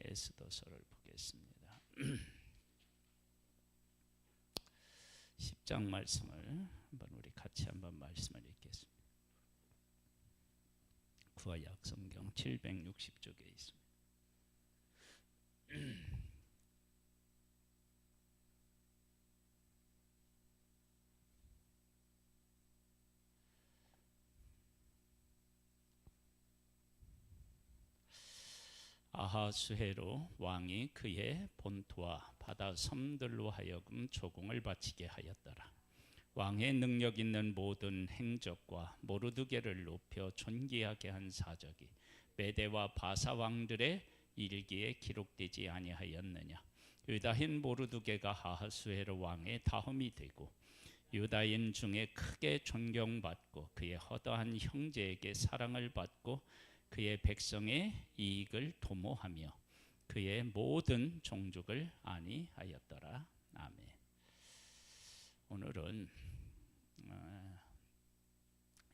에스더서를 보겠습니다. 10장 말씀을 우리 같이 한번 말씀을 읽겠습니다. 구약 성경 760쪽에 있습니다. 아하수헤로 왕이 그의 본토와 바다 섬들로 하여금 조공을 바치게 하였더라. 왕의 능력 있는 모든 행적과 모르드게를 높여 존귀하게 한 사적이 메대와 바사 왕들의 일기에 기록되지 아니하였느냐. 유다인 모르드게가 아하수헤로 왕의 다음이 되고 유다인 중에 크게 존경받고 그의 허다한 형제에게 사랑을 받고 그의 백성의 이익을 도모하며 그의 모든 종족을 안위하였더라. 아멘. 오늘은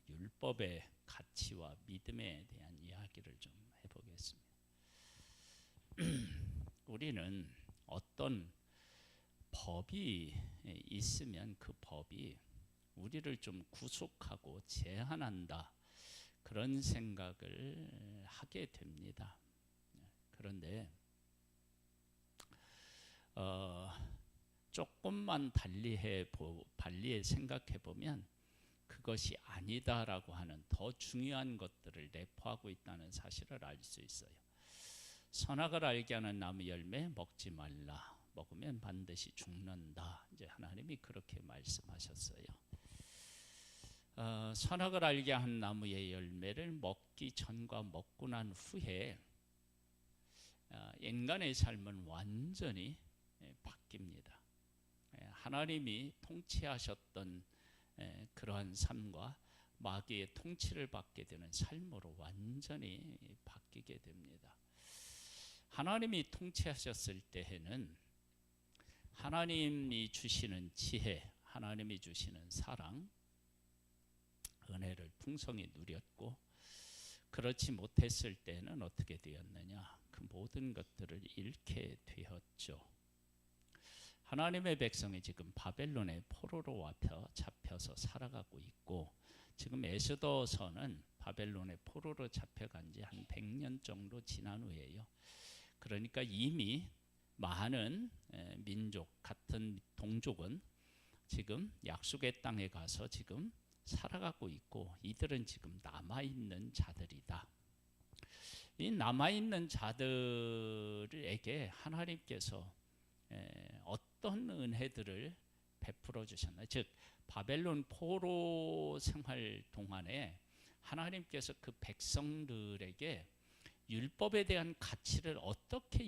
율법의 가치와 믿음에 대한 이야기를 좀 해보겠습니다. 우리는 어떤 법이 있으면 그 법이 우리를 좀 구속하고 제한한다, 그런 생각을 하게 됩니다. 그런데 조금만 달리해 생각해 보면 그것이 아니다라고 하는 더 중요한 것들을 내포하고 있다는 사실을 알 수 있어요. 선악을 알게 하는 나무 열매 먹지 말라. 먹으면 반드시 죽는다. 이제 하나님이 그렇게 말씀하셨어요. 선악을 알게 한 나무의 열매를 먹기 전과 먹고 난 후에 인간의 삶은 완전히 바뀝니다. 하나님이 통치하셨던 그러한 삶과 마귀의 통치를 받게 되는 삶으로 완전히 바뀌게 됩니다. 하나님이 통치하셨을 때에는 하나님이 주시는 지혜, 하나님이 주시는 사랑, 은혜를 풍성히 누렸고, 그렇지 못했을 때는 어떻게 되었느냐? 그 모든 것들을 잃게 되었죠. 하나님의 백성이 지금 바벨론의 포로로 잡혀서 살아가고 있고, 지금 에스더서는 바벨론의 포로로 잡혀간 지 한 100년 정도 지난 후에요. 그러니까 이미 많은 민족, 같은 동족은 지금 약속의 땅에 가서 지금 살아가고 있고, 이들은 지금 남아있는 자들이다. 이 남아있는 자들에게 하나님께서 어떤 은혜들을 베풀어 주셨나. 즉 바벨론 포로 생활 동안에 하나님께서 그 백성들에게 율법에 대한 가치를 어떻게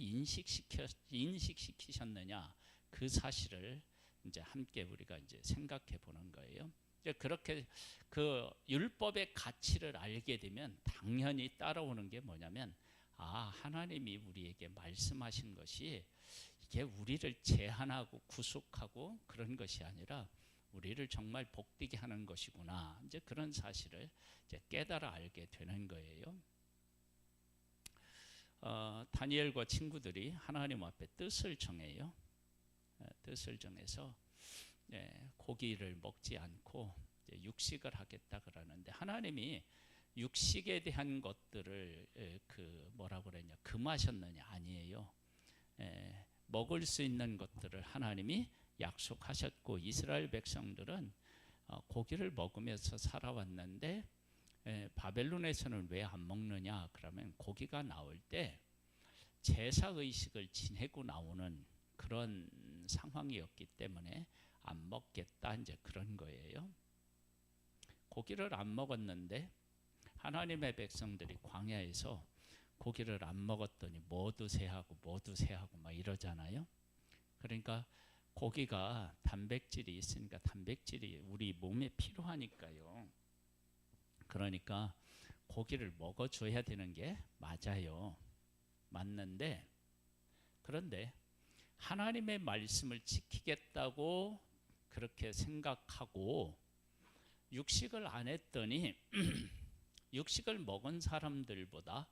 인식시키셨느냐, 그 사실을 이제 함께 우리가 이제 생각해 보는 거예요. 그렇게 그 율법의 가치를 알게 되면 당연히 따라오는 게 뭐냐면, 하나님이 우리에게 말씀하신 것이 이게 우리를 제한하고 구속하고 그런 것이 아니라 우리를 정말 복되게 하는 것이구나. 이제 그런 사실을 이제 깨달아 알게 되는 거예요. 다니엘과 친구들이 하나님 앞에 뜻을 정해요. 뜻을 정해서 고기를 먹지 않고 육식을 하겠다 그러는데, 하나님이 육식에 대한 것들을 금하셨느냐? 아니에요. 먹을 수 있는 것들을 하나님이 약속하셨고, 이스라엘 백성들은 고기를 먹으면서 살아왔는데 바벨론에서는 왜 안 먹느냐? 그러면 고기가 나올 때 제사 의식을 지내고 나오는 그런 상황이었기 때문에 안 먹겠다, 이제 그런 거예요. 고기를 안 먹었는데 하나님의 백성들이 광야에서 고기를 안 먹었더니 뭐도 새하고 막 이러잖아요. 그러니까 고기가 단백질이 있으니까 단백질이 우리 몸에 필요하니까요. 그러니까 고기를 먹어줘야 되는 게 맞아요. 맞는데, 그런데 하나님의 말씀을 지키겠다고 그렇게 생각하고 육식을 안 했더니 육식을 먹은 사람들보다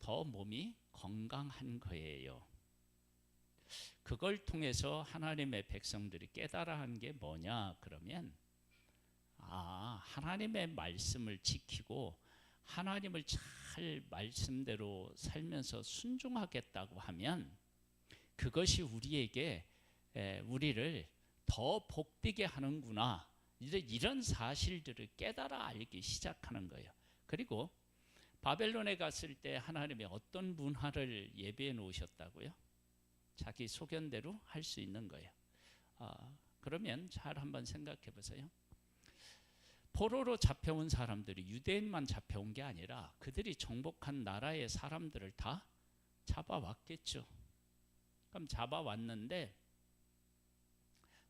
더 몸이 건강한 거예요. 그걸 통해서 하나님의 백성들이 깨달아 한 게 뭐냐 그러면 하나님의 말씀을 지키고 하나님을 잘 말씀대로 살면서 순종하겠다고 하면 그것이 우리를 더 복되게 하는구나, 이런 사실들을 깨달아 알기 시작하는 거예요. 그리고 바벨론에 갔을 때 하나님이 어떤 문화를 예비해 놓으셨다고요? 자기 소견대로 할 수 있는 거예요. 그러면 잘 한번 생각해 보세요. 포로로 잡혀온 사람들이 유대인만 잡혀온 게 아니라 그들이 정복한 나라의 사람들을 다 잡아왔겠죠. 그럼 잡아왔는데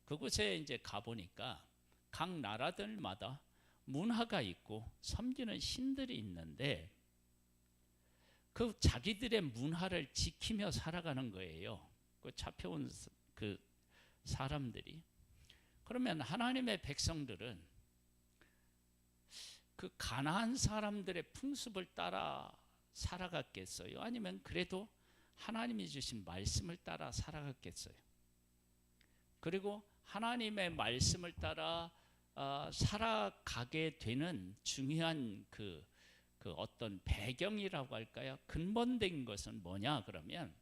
그곳에 이제 가보니까 각 나라들마다 문화가 있고 섬기는 신들이 있는데 그 자기들의 문화를 지키며 살아가는 거예요. 그 잡혀온 그 사람들이. 그러면 하나님의 백성들은 그 가나안 사람들의 풍습을 따라 살아갔겠어요? 아니면 그래도 하나님이 주신 말씀을 따라 살아갔겠어요? 그리고 하나님의 말씀을 따라 살아가게 되는 중요한 그 어떤 배경이라고 할까요? 근본된 것은 뭐냐 그러면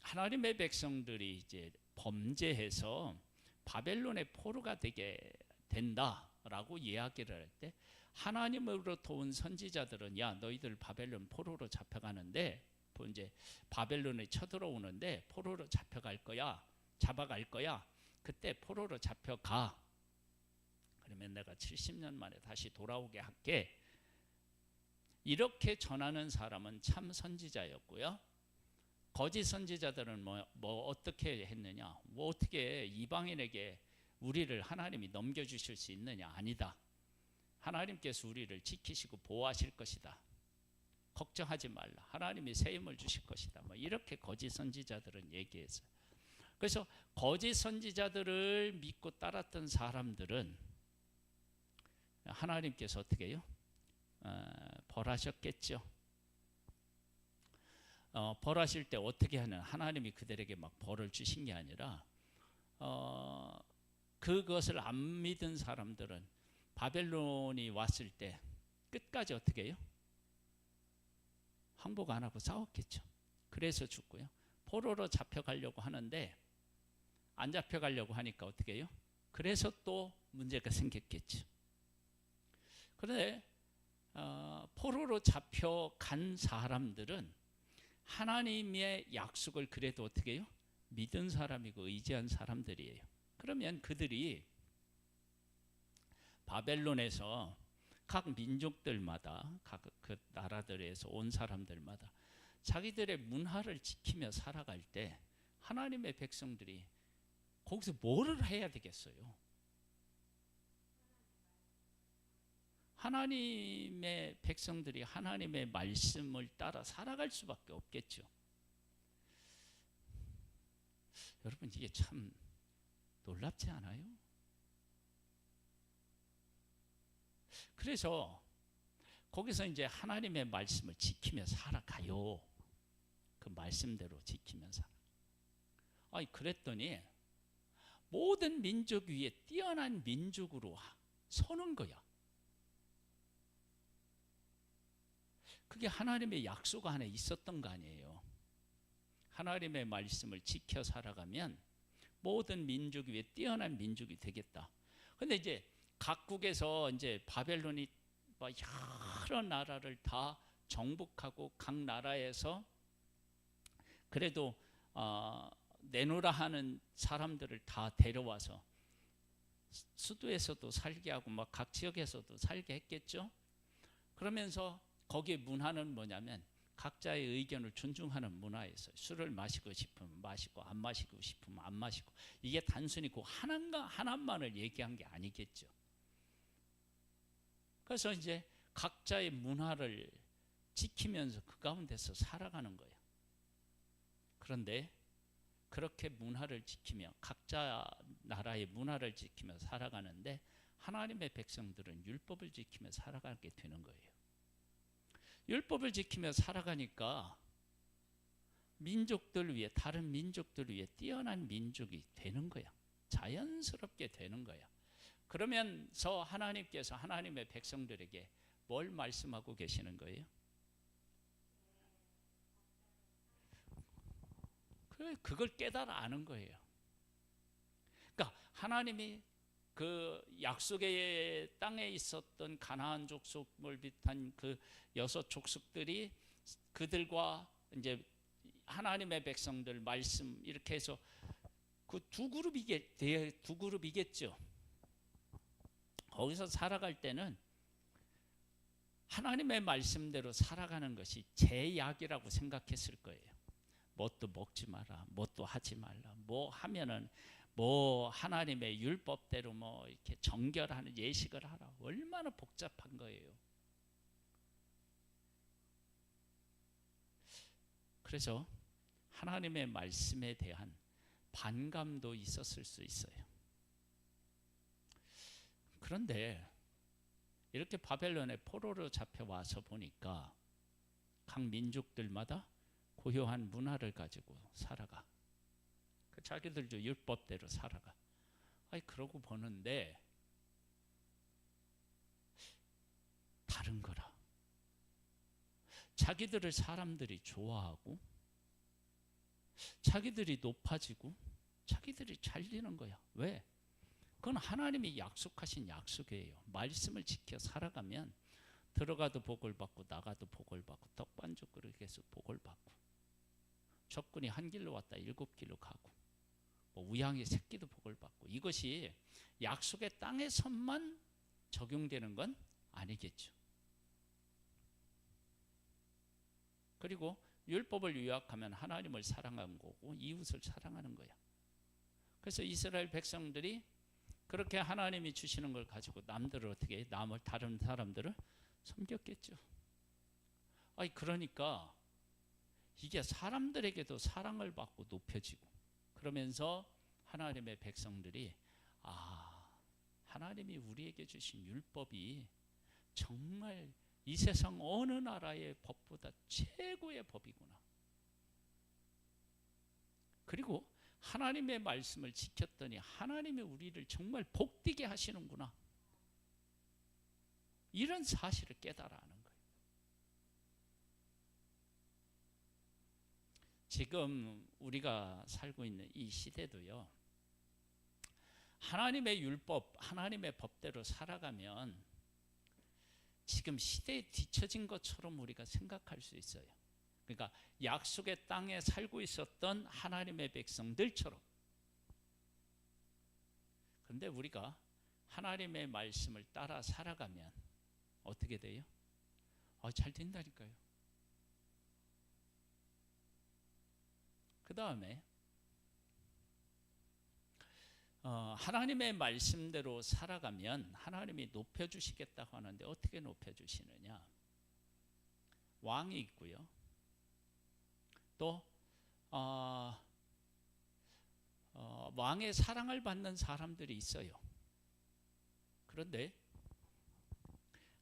하나님의 백성들이 이제 범죄해서 바벨론의 포로가 되게 된다라고 이야기를 할 때 하나님으로부터 온 선지자들은 야 너희들 바벨론 포로로 잡혀가는데 이제 바벨론에 쳐들어오는데 포로로 잡아갈 거야. 그때 포로로 잡혀가. 그러면 내가 70년 만에 다시 돌아오게 할게. 이렇게 전하는 사람은 참 선지자였고요. 거짓 선지자들은 뭐 어떻게 했느냐? 뭐 어떻게 이방인에게 우리를 하나님이 넘겨주실 수 있느냐? 아니다. 하나님께서 우리를 지키시고 보호하실 것이다. 걱정하지 말라. 하나님이 새 힘을 주실 것이다. 뭐 이렇게 거짓 선지자들은 얘기했어요. 그래서 거짓 선지자들을 믿고 따랐던 사람들은 하나님께서 어떻게 해요? 벌하셨겠죠. 벌하실 때 어떻게 하는, 하나님이 그들에게 막 벌을 주신 게 아니라 그것을 안 믿은 사람들은 바벨론이 왔을 때 끝까지 어떻게 해요? 항복 안 하고 싸웠겠죠. 그래서 죽고요. 포로로 잡혀가려고 하는데 안 잡혀가려고 하니까 어떻게 해요? 그래서 또 문제가 생겼겠죠. 그런데 포로로 잡혀간 사람들은 하나님의 약속을 그래도 어떻게 해요? 믿은 사람이고 의지한 사람들이에요. 그러면 그들이 바벨론에서 각 민족들마다 각 그 나라들에서 온 사람들마다 자기들의 문화를 지키며 살아갈 때 하나님의 백성들이 거기서 뭐를 해야 되겠어요? 하나님의 백성들이 하나님의 말씀을 따라 살아갈 수밖에 없겠죠. 여러분 이게 참 놀랍지 않아요? 그래서 거기서 이제 하나님의 말씀을 지키며 살아가요. 그 말씀대로 지키며 살아. 그랬더니 모든 민족 위에 뛰어난 민족으로 서는 거야. 그게 하나님의 약속 안에 있었던 거 아니에요. 하나님의 말씀을 지켜 살아가면 모든 민족 위에 뛰어난 민족이 되겠다. 근데 이제 각국에서 이제 바벨론이 여러 나라를 다 정복하고 각 나라에서 그래도 내노라 하는 사람들을 다 데려와서 수도에서도 살게 하고 막 각 지역에서도 살게 했겠죠. 그러면서 거기에 문화는 뭐냐면 각자의 의견을 존중하는 문화였어요. 술을 마시고 싶으면 마시고 안 마시고 싶으면 안 마시고, 이게 단순히 그 하나만을 얘기한 게 아니겠죠. 그래서 이제 각자의 문화를 지키면서 그 가운데서 살아가는 거예요. 그런데 그렇게 문화를 지키며 각자 나라의 문화를 지키며 살아가는데 하나님의 백성들은 율법을 지키며 살아가게 되는 거예요. 율법을 지키며 살아가니까 민족들 위에, 다른 민족들 위에 뛰어난 민족이 되는 거야. 자연스럽게 되는 거야. 그러면서 하나님께서 하나님의 백성들에게 뭘 말씀하고 계시는 거예요? 그걸 깨달아 아는 거예요. 그러니까 하나님이 그 약속의 땅에 있었던 가나안 족속을 비롯한 그 6 족속들이 그들과 이제 하나님의 백성들 말씀 이렇게 해서 그 두 그룹이겠죠. 거기서 살아갈 때는 하나님의 말씀대로 살아가는 것이 제약이라고 생각했을 거예요. 뭣도 먹지 마라, 뭣도 하지 말라, 뭐 하면은 뭐 하나님의 율법대로 뭐 이렇게 정결하는 예식을 하라. 얼마나 복잡한 거예요. 그래서 하나님의 말씀에 대한 반감도 있었을 수 있어요. 그런데 이렇게 바벨론의 포로로 잡혀와서 보니까 각 민족들마다 고유한 문화를 가지고 살아가. 그 자기들도 율법대로 살아가. 아니 그러고 보는데 다른 거라. 자기들을 사람들이 좋아하고 자기들이 높아지고 자기들이 잘되는 거야. 왜? 그건 하나님이 약속하신 약속이에요. 말씀을 지켜 살아가면 들어가도 복을 받고 나가도 복을 받고 떡반죽 그릇에서 복을 받고 적군이 한 길로 왔다 7길로 가고 뭐 우양의 새끼도 복을 받고 이것이 약속의 땅에서만 적용되는 건 아니겠죠. 그리고 율법을 요약하면 하나님을 사랑하는 거고 이웃을 사랑하는 거야. 그래서 이스라엘 백성들이 그렇게 하나님이 주시는 걸 가지고 남들을 어떻게 남을 다른 사람들을 섬겼겠죠. 아니 그러니까 이게 사람들에게도 사랑을 받고 높여지고 그러면서 하나님의 백성들이 하나님이 우리에게 주신 율법이 정말 이 세상 어느 나라의 법보다 최고의 법이구나. 그리고 하나님의 말씀을 지켰더니 하나님이 우리를 정말 복되게 하시는구나. 이런 사실을 깨달아 아는 거예요. 지금 우리가 살고 있는 이 시대도요. 하나님의 율법, 하나님의 법대로 살아가면 지금 시대에 뒤처진 것처럼 우리가 생각할 수 있어요. 그러니까 약속의 땅에 살고 있었던 하나님의 백성들처럼. 그런데 우리가 하나님의 말씀을 따라 살아가면 어떻게 돼요? 잘 된다니까요. 그 다음에 하나님의 말씀대로 살아가면 하나님이 높여주시겠다고 하는데 어떻게 높여주시느냐? 왕이 있고요. 또 왕의 사랑을 받는 사람들이 있어요. 그런데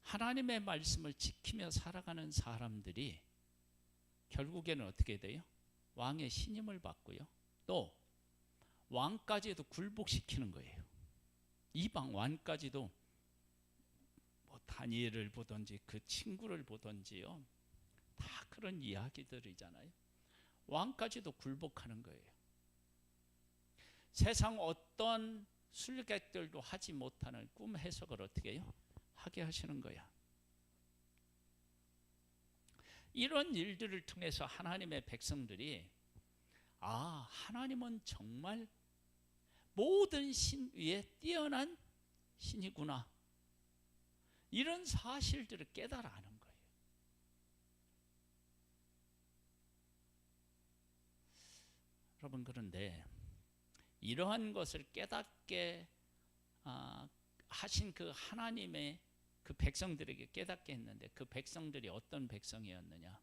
하나님의 말씀을 지키며 살아가는 사람들이 결국에는 어떻게 돼요? 왕의 신임을 받고요. 또 왕까지도 굴복시키는 거예요. 이방 왕까지도 뭐 다니엘을 보든지 그 친구를 보든지요. 다 그런 이야기들이잖아요. 왕까지도 굴복하는 거예요. 세상 어떤 술객들도 하지 못하는 꿈 해석을 어떻게 해요? 하게 하시는 거야. 이런 일들을 통해서 하나님의 백성들이 하나님은 정말 모든 신 위에 뛰어난 신이구나. 이런 사실들을 깨달아 아는 거예요. 여러분 그런데 이러한 것을 깨닫게 하신 그 하나님의 그 백성들에게 깨닫게 했는데 그 백성들이 어떤 백성이었느냐?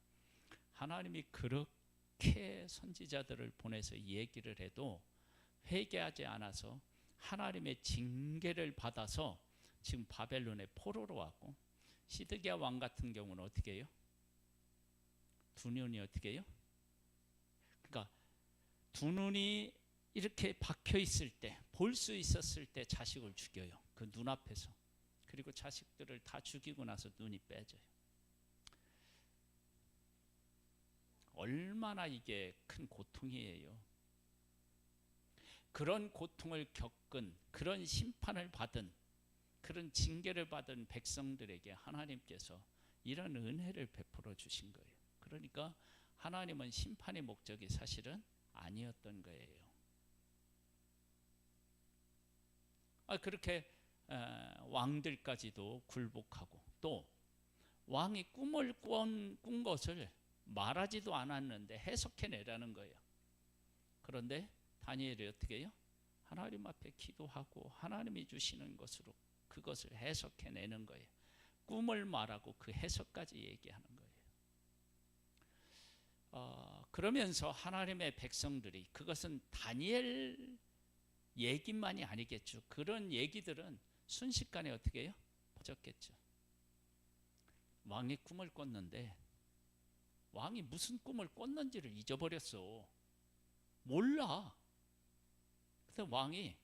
하나님이 그렇게 선지자들을 보내서 얘기를 해도 회개하지 않아서 하나님의 징계를 받아서 지금 바벨론의 포로로 왔고 시드기야 왕 같은 경우는 어떻게 해요? 두 눈이 어떻게 해요? 그러니까 두 눈이 이렇게 박혀 있을 때, 볼 수 있었을 때 자식을 죽여요. 그 눈앞에서. 그리고 자식들을 다 죽이고 나서 눈이 빼져요. 얼마나 이게 큰 고통이에요. 그런 고통을 겪은, 그런 심판을 받은, 그런 징계를 받은 백성들에게 하나님께서 이런 은혜를 베풀어 주신 거예요. 그러니까 하나님은 심판의 목적이 사실은 아니었던 거예요. 그렇게 왕들까지도 굴복하고, 또 왕이 꿈을 꾼 것을 말하지도 않았는데 해석해내라는 거예요. 그런데 다니엘이 어떻게 해요? 하나님 앞에 기도하고 하나님이 주시는 것으로 그것을 해석해내는 거예요. 꿈을 말하고 그 해석까지 얘기하는 거예요. 그러면서 하나님의 백성들이, 그것은 다니엘 얘기만이 아니겠죠. 그런 얘기들은 순식간에 어떻게 해요? 퍼졌겠죠. 왕이 꿈을 꿨는데 왕이 무슨 꿈을 꿨는지를 잊어버렸어. 몰라. 근데 왕이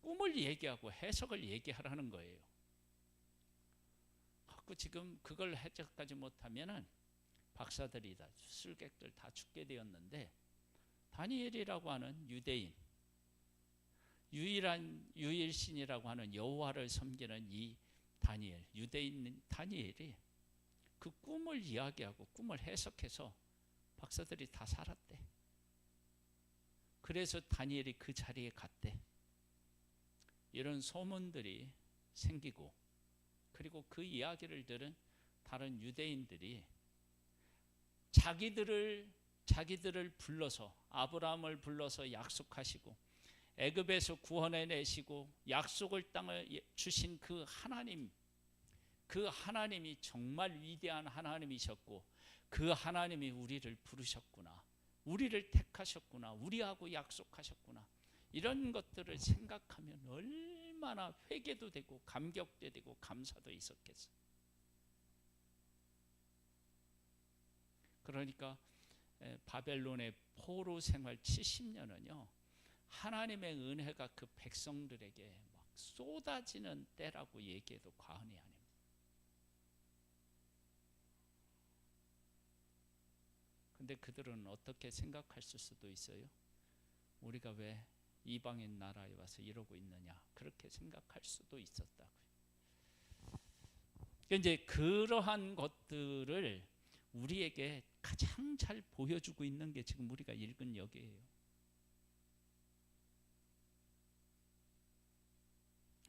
꿈을 얘기하고 해석을 얘기하라는 거예요. 지금 그걸 해석하지 못하면은 박사들이 다, 술객들 다 죽게 되었는데, 다니엘이라고 하는 유대인, 유일신이라고 하는 여호와를 섬기는 이 다니엘, 유대인 다니엘이 그 꿈을 이야기하고 꿈을 해석해서 박사들이 다 살았대. 그래서 다니엘이 그 자리에 갔대. 이런 소문들이 생기고, 그리고 그 이야기를 들은 다른 유대인들이 자기들을 불러서, 아브라함을 불러서 약속하시고 애굽에서 구원해 내시고 약속을 땅을 주신 그 하나님, 그 하나님이 정말 위대한 하나님이셨고, 그 하나님이 우리를 부르셨구나, 우리를 택하셨구나, 우리하고 약속하셨구나, 이런 것들을 생각하면 얼마나 회개도 되고 감격도 되고 감사도 있었겠어요. 그러니까 바벨론의 포로 생활 70년은요 하나님의 은혜가 그 백성들에게 막 쏟아지는 때라고 얘기해도 과언이 아닙니다. 근데 그들은 어떻게 생각할 수도 있어요? 우리가 왜 이방인 나라에 와서 이러고 있느냐, 그렇게 생각할 수도 있었다고요. 이제 그러한 것들을 우리에게 가장 잘 보여주고 있는 게 지금 우리가 읽은 여기예요.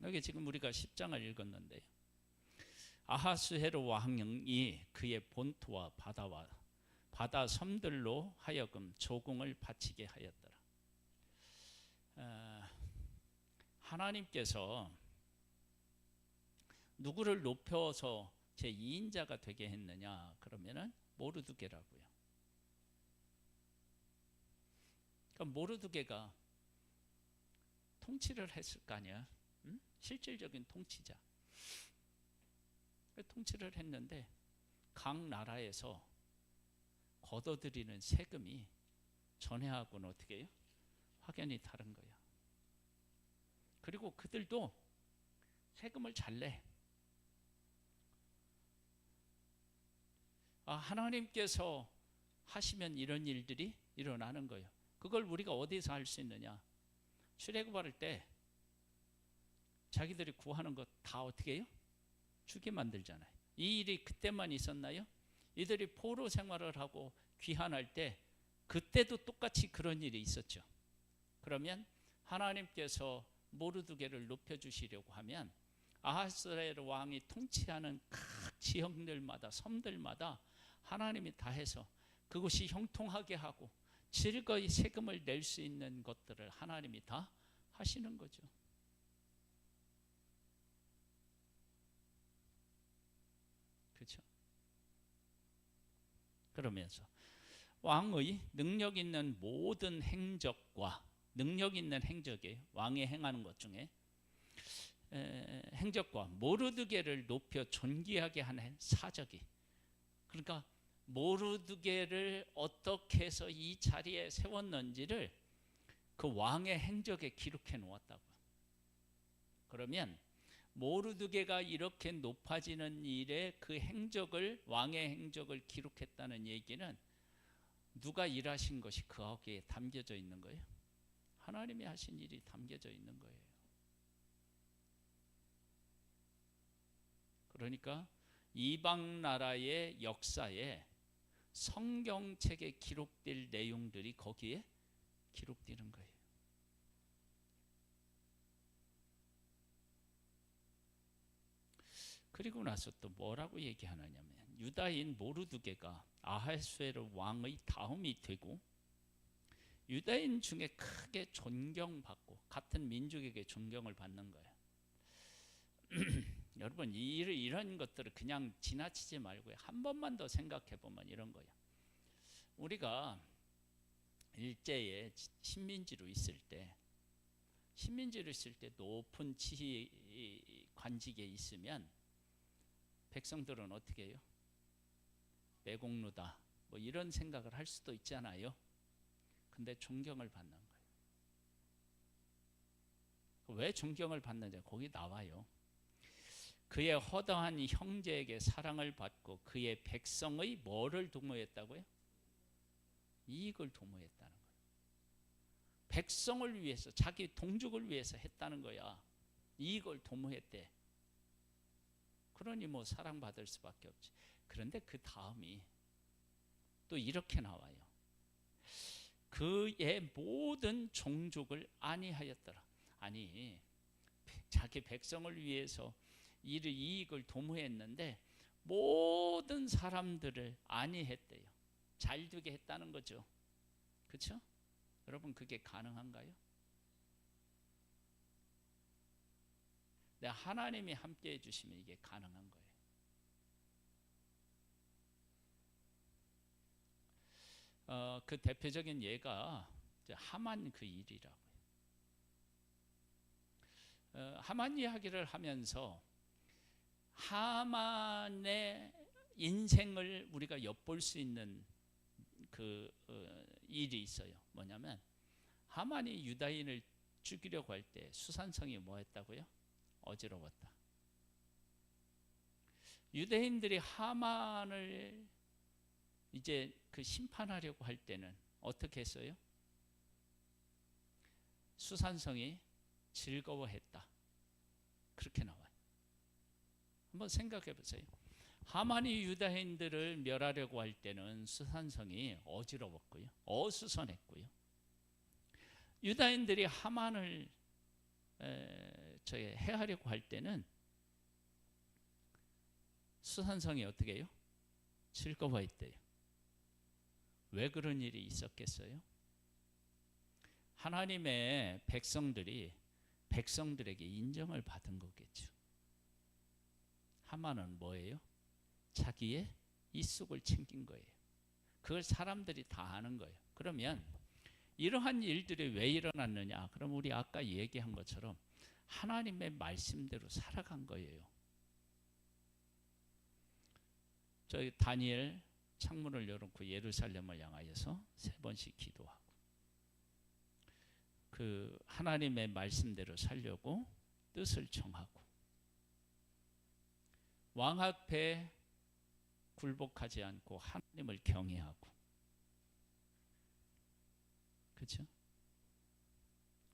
여기 지금 우리가 10장을 읽었는데요, 아하스웨로 왕이 그의 본토와 바다 섬들로 하여금 조공을 바치게 하였더라. 하나님께서 누구를 높여서 제2인자가 되게 했느냐, 그러면은 모르드게라고요. 그러니까 모르드게가 통치를 했을 거 아니야. 응? 실질적인 통치자. 통치를 했는데 각 나라에서 걷어들이는 세금이 전에하고는 어떻게 해요? 확연히 다른 거야. 그리고 그들도 세금을 잘 내. 하나님께서 하시면 이런 일들이 일어나는 거예요. 그걸 우리가 어디서 할 수 있느냐? 출애굽할 때 자기들이 구하는 것 다 어떻게 해요? 주게 만들잖아요. 이 일이 그때만 있었나요? 이들이 포로 생활을 하고 귀환할 때 그때도 똑같이 그런 일이 있었죠. 그러면 하나님께서 모르드게를 높여주시려고 하면 아하스웨로 왕이 통치하는 각 지역들마다, 섬들마다 하나님이 다 해서 그것이 형통하게 하고 즐거이 세금을 낼 수 있는 것들을 하나님이 다 하시는 거죠. 그렇죠? 그러면서 왕의 능력 있는 모든 행적과, 능력 있는 행적이에요. 왕이 행하는 것 중에 행적과 모르드게를 높여 존귀하게 하는 사적이, 그러니까 모르드게를 어떻게 해서 이 자리에 세웠는지를 그 왕의 행적에 기록해 놓았다고요. 그러면 모르드게가 이렇게 높아지는 일에 그 행적을, 왕의 행적을 기록했다는 얘기는 누가 일하신 것이 거기에 담겨져 있는 거예요? 하나님이 하신 일이 담겨져 있는 거예요. 그러니까 이방 나라의 역사에 성경책에 기록될 내용들이 거기에 기록되는 거예요. 그리고 나서 또 뭐라고 얘기하느냐면 유다인 모르드게가 아하수에로 왕의 다음이 되고 유다인 중에 크게 존경받고 같은 민족에게 존경을 받는 거예요. 여러분 이런 것들을 그냥 지나치지 말고요. 한 번만 더 생각해 보면 이런 거예요. 우리가 일제에 식민지로 있을 때 높은 지위 관직에 있으면 백성들은 어떻게 해요? 매국노다 뭐 이런 생각을 할 수도 있잖아요. 근데 존경을 받는 거예요. 왜 존경을 받는지 거기 나와요. 그의 허다한 형제에게 사랑을 받고 그의 백성의 뭐를 도모했다고요? 이익을 도모했다는 거예요. 백성을 위해서, 자기 동족을 위해서 했다는 거야. 이익을 도모했대. 그러니 뭐 사랑받을 수밖에 없지. 그런데 그 다음이 또 이렇게 나와요. 그의 모든 종족을 안위하였더라. 아니 자기 백성을 위해서 이익을 도모했는데 모든 사람들을 안위했대요. 잘 되게 했다는 거죠. 그렇죠? 여러분 그게 가능한가요? 네, 하나님이 함께 해주시면 이게 가능한 거예요. 그 대표적인 예가 하만 그 일이라고요. 하만 이야기를 하면서 하만의 인생을 우리가 엿볼 수 있는 그 일이 있어요. 뭐냐면 하만이 유다인을 죽이려고 할 때 수산성이 뭐 했다고요? 어지러웠다. 유대인들이 하만을 이제 그 심판하려고 할 때는 어떻게 했어요? 수산성이 즐거워했다. 그렇게 나와요. 한번 생각해 보세요. 하만이 유다인들을 멸하려고 할 때는 수산성이 어지러웠고요. 어수선했고요. 유다인들이 하만을 해하려고 할 때는 수산성이 어떻게 해요? 즐거워했대요. 왜 그런 일이 있었겠어요? 하나님의 백성들에게 인정을 받은 거겠죠. 하만은 뭐예요? 자기의 이속을 챙긴 거예요. 그걸 사람들이 다 아는 거예요. 그러면 이러한 일들이 왜 일어났느냐? 그럼 우리 아까 얘기한 것처럼 하나님의 말씀대로 살아간 거예요. 저희 다니엘 창문을 열어놓고 예루살렘을 향하여서 3번씩 기도하고 그 하나님의 말씀대로 살려고 뜻을 정하고 왕 앞에 굴복하지 않고 하나님을 경외하고, 그렇죠?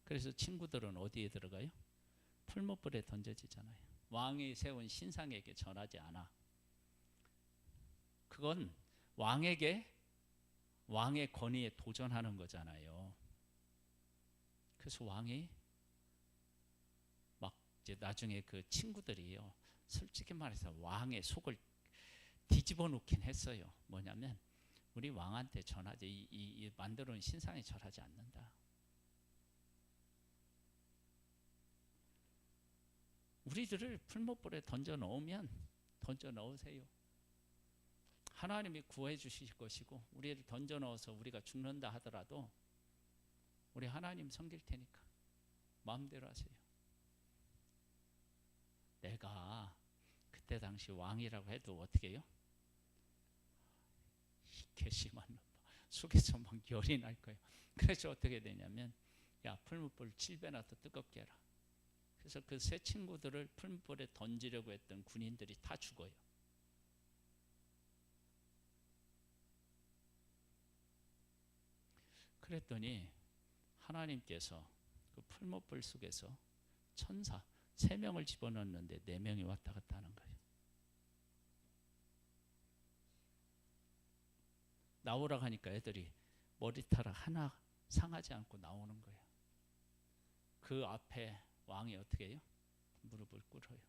그래서 친구들은 어디에 들어가요? 풀무불에 던져지잖아요. 왕이 세운 신상에게 전하지 않아. 그건 왕의 권위에 도전하는 거잖아요. 그래서 왕이 막 이제 나중에 그 친구들이요, 솔직히 말해서 왕의 속을 뒤집어 놓긴 했어요. 뭐냐면 우리 왕한테 전하지 이 만들어 놓은 신상에 절하지 않는다. 우리들을 풀무불에 던져 넣으면 던져 넣으세요. 하나님이 구해 주실 것이고 우리를 던져 넣어서 우리가 죽는다 하더라도 우리 하나님 섬길 테니까 마음대로 하세요. 내가 그때 당시 왕이라고 해도 어떻게 해요? 이렇게 심한 속에서 막 열이 날 거예요. 그래서 어떻게 되냐면 야 풀무불 7배나 더 뜨겁게 해라. 그래서 그 세 친구들을 풀무불에 던지려고 했던 군인들이 다 죽어요. 그랬더니 하나님께서 그 풀무불 속에서 천사 3명을 집어넣었는데 4명이 왔다 갔다 하는 거예요. 나오라고 하니까 애들이 머리카락 하나 상하지 않고 나오는 거예요. 그 앞에 왕이 어떻게 해요? 무릎을 꿇어요.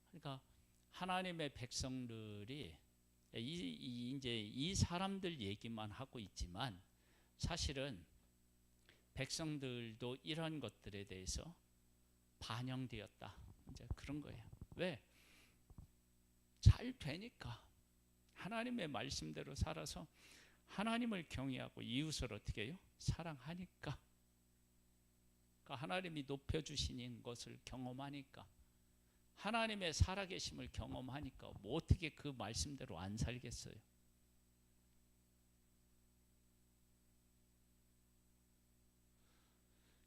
그러니까 하나님의 백성들이 이제 이 사람들 얘기만 하고 있지만 사실은 백성들도 이런 것들에 대해서 반영되었다. 이제 그런 거예요. 왜? 잘 되니까 하나님의 말씀대로 살아서 하나님을 경외하고 이웃을 어떻게 해요? 사랑하니까. 그러니까 하나님이 높여주시는 것을 경험하니까 하나님의 살아계심을 경험하니까 뭐 어떻게 그 말씀대로 안 살겠어요?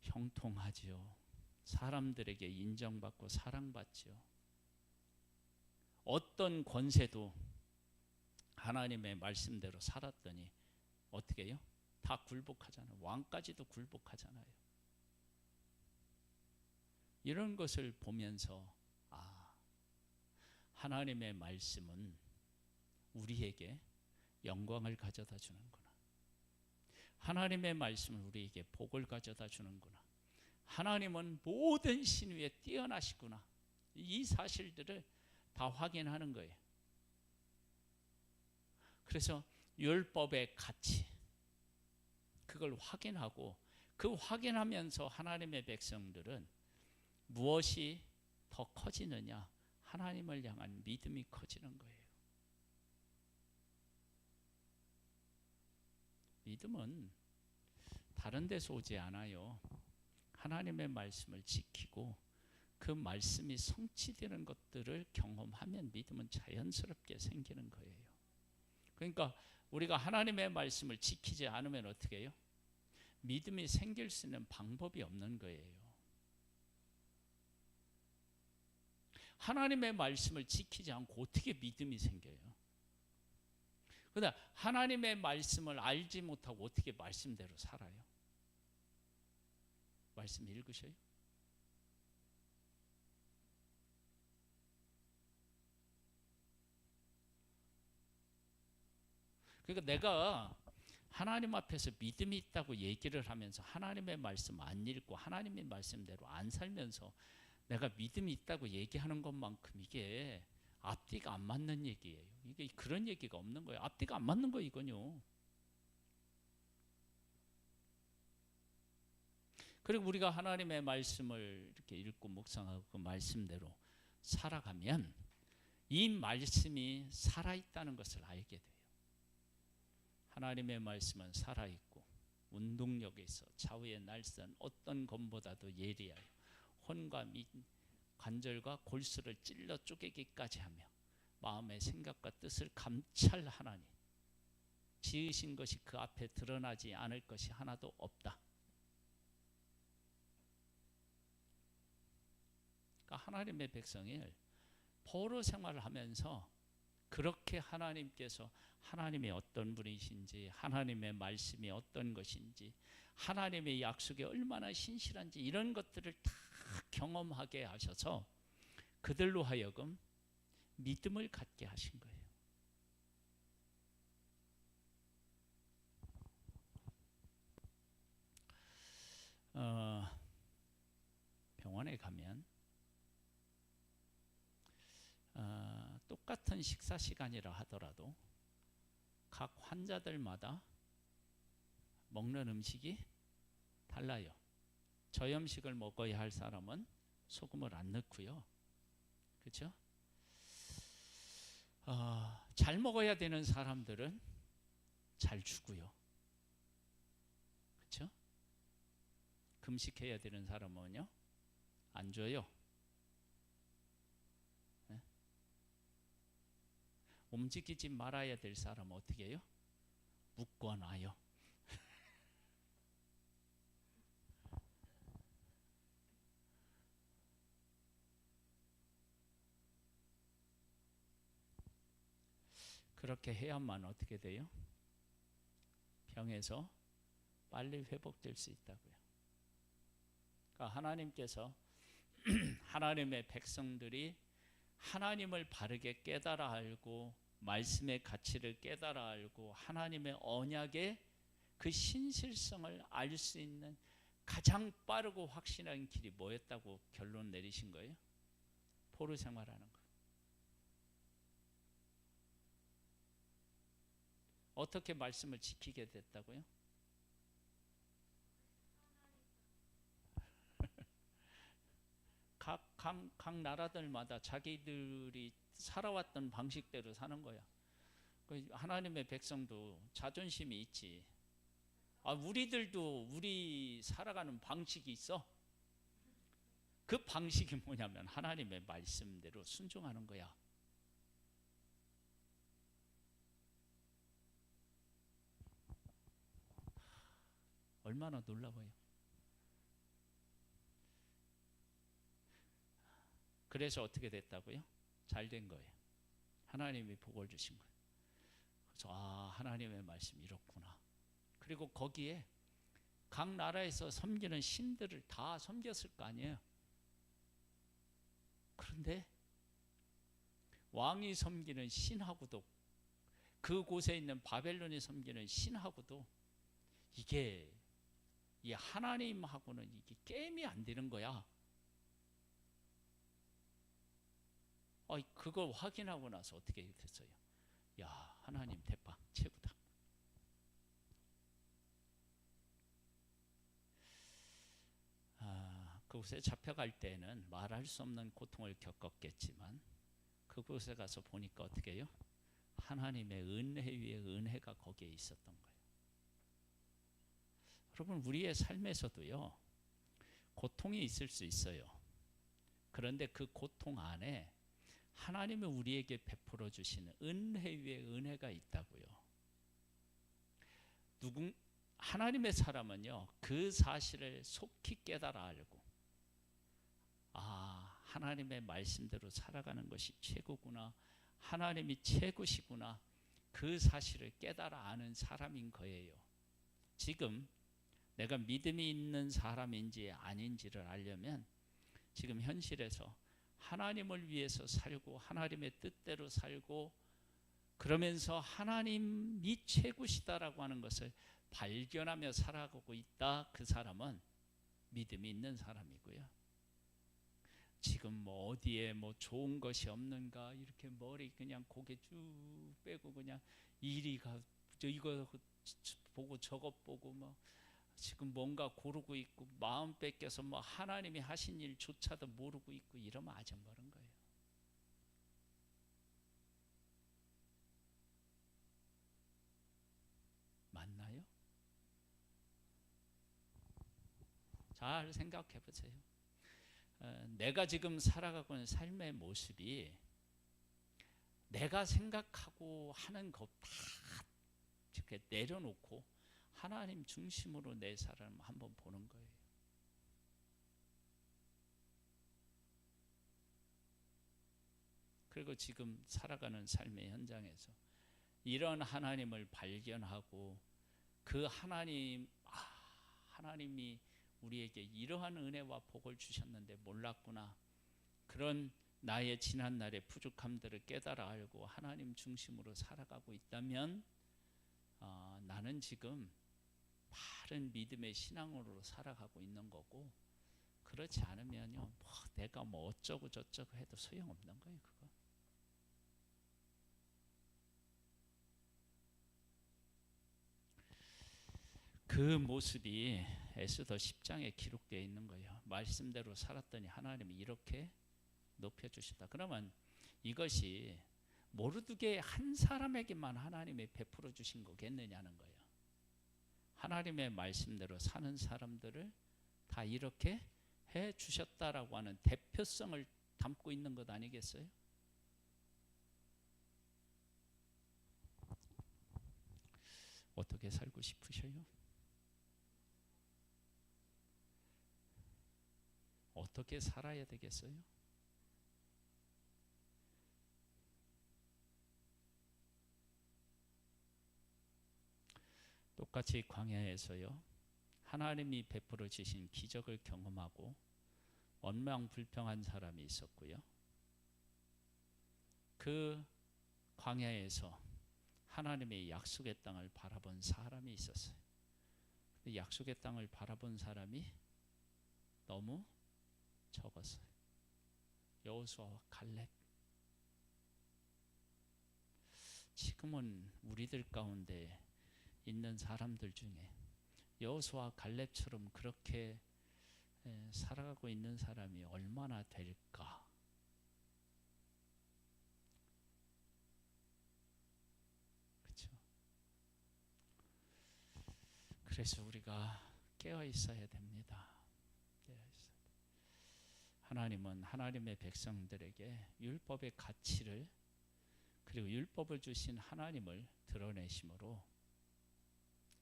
형통하지요. 사람들에게 인정받고 사랑받지요. 어떤 권세도 하나님의 말씀대로 살았더니 어떻게 해요? 다 굴복하잖아요. 왕까지도 굴복하잖아요. 이런 것을 보면서 하나님의 말씀은 우리에게 영광을 가져다 주는구나. 하나님의 말씀은 우리에게 복을 가져다 주는구나. 하나님은 모든 신 위에 뛰어나시구나. 이 사실들을 다 확인하는 거예요. 그래서 율법의 가치, 그걸 확인하고 그 확인하면서 하나님의 백성들은 무엇이 더 커지느냐? 하나님을 향한 믿음이 커지는 거예요. 믿음은 다른 데서 오지 않아요. 하나님의 말씀을 지키고 그 말씀이 성취되는 것들을 경험하면 믿음은 자연스럽게 생기는 거예요. 그러니까 우리가 하나님의 말씀을 지키지 않으면 어떻게 해요? 믿음이 생길 수 있는 방법이 없는 거예요. 하나님의 말씀을 지키지 않고 어떻게 믿음이 생겨요? 그러나 하나님의 말씀을 알지 못하고 어떻게 말씀대로 살아요? 말씀 읽으셔요? 그러니까 내가 하나님 앞에서 믿음이 있다고 얘기를 하면서 하나님의 말씀 안 읽고 하나님의 말씀대로 안 살면서 내가 믿음이 있다고 얘기하는 것만큼 이게 앞뒤가 안 맞는 얘기예요. 이게 그런 얘기가 없는 거예요. 앞뒤가 안 맞는 거 이거요. 그리고 우리가 하나님의 말씀을 이렇게 읽고 묵상하고 그 말씀대로 살아가면 이 말씀이 살아있다는 것을 알게 돼요. 하나님의 말씀은 살아있고 운동력에 있어 좌우의 날선 어떤 검보다도 예리하여 혼과 관절과 골수를 찔러 쪼개기까지 하며 마음의 생각과 뜻을 감찰하나니 지으신 것이 그 앞에 드러나지 않을 것이 하나도 없다. 그러니까 하나님의 백성을 포로 생활을 하면서 그렇게 하나님께서 하나님이 어떤 분이신지 하나님의 말씀이 어떤 것인지 하나님의 약속이 얼마나 신실한지 이런 것들을 다 경험하게 하셔서 그들로 하여금 믿음을 갖게 하신 거예요. 병원에 가면 똑같은 식사 시간이라 하더라도 각 환자들마다 먹는 음식이 달라요. 저염식을 먹어야 할 사람은 소금을 안 넣고요. 그렇죠? 잘 먹어야 되는 사람들은 잘 주고요. 그렇죠? 금식해야 되는 사람은요 안 줘요. 움직이지 말아야 될 사람 어떻게 해요? 묶어놔요. 그렇게 해야만 어떻게 돼요? 병에서 빨리 회복될 수 있다고요. 그러니까 하나님께서 하나님의 백성들이 하나님을 바르게 깨달아 알고 말씀의 가치를 깨달아 알고 하나님의 언약의 그 신실성을 알 수 있는 가장 빠르고 확실한 길이 뭐였다고 결론 내리신 거예요? 포로 생활하는 거. 어떻게 말씀을 지키게 됐다고요? 각 나라들마다 자기들이 살아왔던 방식대로 사는 거야. 하나님의 백성도 자존심이 있지. 우리들도 우리 살아가는 방식이 있어. 그 방식이 뭐냐면 하나님의 말씀대로 순종하는 거야. 얼마나 놀라워요. 그래서 어떻게 됐다고요? 잘 된 거예요. 하나님이 복을 주신 거예요. 그래서 하나님의 말씀 이렇구나. 그리고 거기에 각 나라에서 섬기는 신들을 다 섬겼을 거 아니에요. 그런데 왕이 섬기는 신하고도 그곳에 있는 바벨론이 섬기는 신하고도 이게 이 하나님하고는 이게 게임이 안 되는 거야. 그거 확인하고 나서 어떻게 됐어요? 야, 하나님 대박 최고다. 그곳에 잡혀갈 때는 말할 수 없는 고통을 겪었겠지만 그곳에 가서 보니까 어떻게 해요? 하나님의 은혜 위에 은혜가 거기에 있었던 거예요. 여러분, 우리의 삶에서도요, 고통이 있을 수 있어요. 그런데 그 고통 안에 하나님이 우리에게 베풀어 주시는 은혜 위에 은혜가 있다고요. 하나님의 사람은요, 그 사실을 속히 깨달아 알고, 하나님의 말씀대로 살아가는 것이 최고구나, 하나님이 최고시구나, 그 사실을 깨달아 아는 사람인 거예요. 지금 내가 믿음이 있는 사람인지 아닌지를 알려면 지금 현실에서 하나님을 위해서 살고 하나님의 뜻대로 살고 그러면서 하나님이 최고시다라고 하는 것을 발견하며 살아가고 있다. 그 사람은 믿음이 있는 사람이고요. 지금 뭐 어디에 뭐 좋은 것이 없는가 이렇게 머리 그냥 고개 쭉 빼고 그냥 이리가 이거 보고 저것 보고 뭐 지금 뭔가 고르고 있고 마음 뺏겨서 뭐 하나님이 하신 일조차도 모르고 있고 이러면 아정거린 거예요. 맞나요? 잘 생각해 보세요. 내가 지금 살아가고 있는 삶의 모습이 내가 생각하고 하는 것 다 이렇게 내려놓고 하나님 중심으로 내 삶을 한번 보는 거예요. 그리고 지금 살아가는 삶의 현장에서 이런 하나님을 발견하고 그 하나님이 우리에게 이러한 은혜와 복을 주셨는데 몰랐구나. 그런 나의 지난날의 부족함들을 깨달아 알고 하나님 중심으로 살아가고 있다면 나는 지금 바른 믿음의 신앙으로 살아가고 있는 거고, 그렇지 않으면요, 내가 뭐 어쩌고 저쩌고 해도 소용없는 거예요. 그거. 그 모습이 에스더 10장에 기록되어 있는 거예요. 말씀대로 살았더니 하나님이 이렇게 높여주시다. 그러면 이것이 모르드게 한 사람에게만 하나님이 베풀어 주신 거겠느냐는 거예요. 하나님의 말씀대로 사는 사람들을 다 이렇게 해 주셨다라고 하는 대표성을 담고 있는 것 아니겠어요? 어떻게 살고 싶으셔요? 어떻게 살아야 되겠어요? 똑같이 광야에서요, 하나님이 베풀어 주신 기적을 경험하고 원망불평한 사람이 있었고요. 그 광야에서 하나님의 약속의 땅을 바라본 사람이 있었어요. 약속의 땅을 바라본 사람이 너무 적었어요. 여호수아와 갈렙. 지금은 우리들 가운데 있는 사람들 중에 여호수아 갈렙처럼 그렇게 살아가고 있는 사람이 얼마나 될까? 그렇죠? 그래서 우리가 깨어 있어야 됩니다. 깨어 있어야 돼요. 하나님은 하나님의 백성들에게 율법의 가치를, 그리고 율법을 주신 하나님을 드러내심으로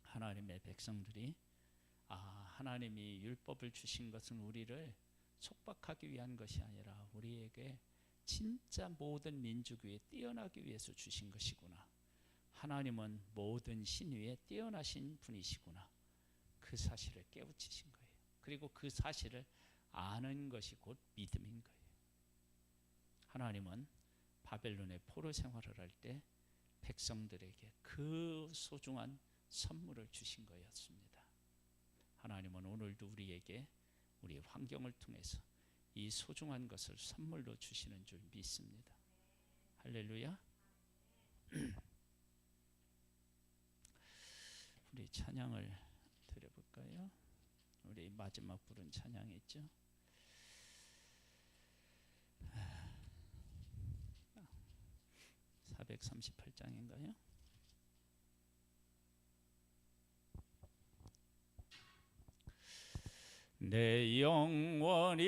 하나님의 백성들이 하나님이 율법을 주신 것은 우리를 속박하기 위한 것이 아니라 우리에게 진짜 모든 민족 위에 뛰어나기 위해서 주신 것이구나. 하나님은 모든 신 위에 뛰어나신 분이시구나. 그 사실을 깨우치신 거예요. 그리고 그 사실을 아는 것이 곧 믿음인 거예요. 하나님은 바벨론의 포로 생활을 할 때 백성들에게 그 소중한 선물을 주신 거였습니다. 하나님은 오늘도 우리에게 우리 환경을 통해서 이 소중한 것을 선물로 주시는 줄 믿습니다. 할렐루야. 우리 찬양을 드려볼까요? 우리 마지막 부른 찬양이 있죠. 438장인가요? 내 영혼이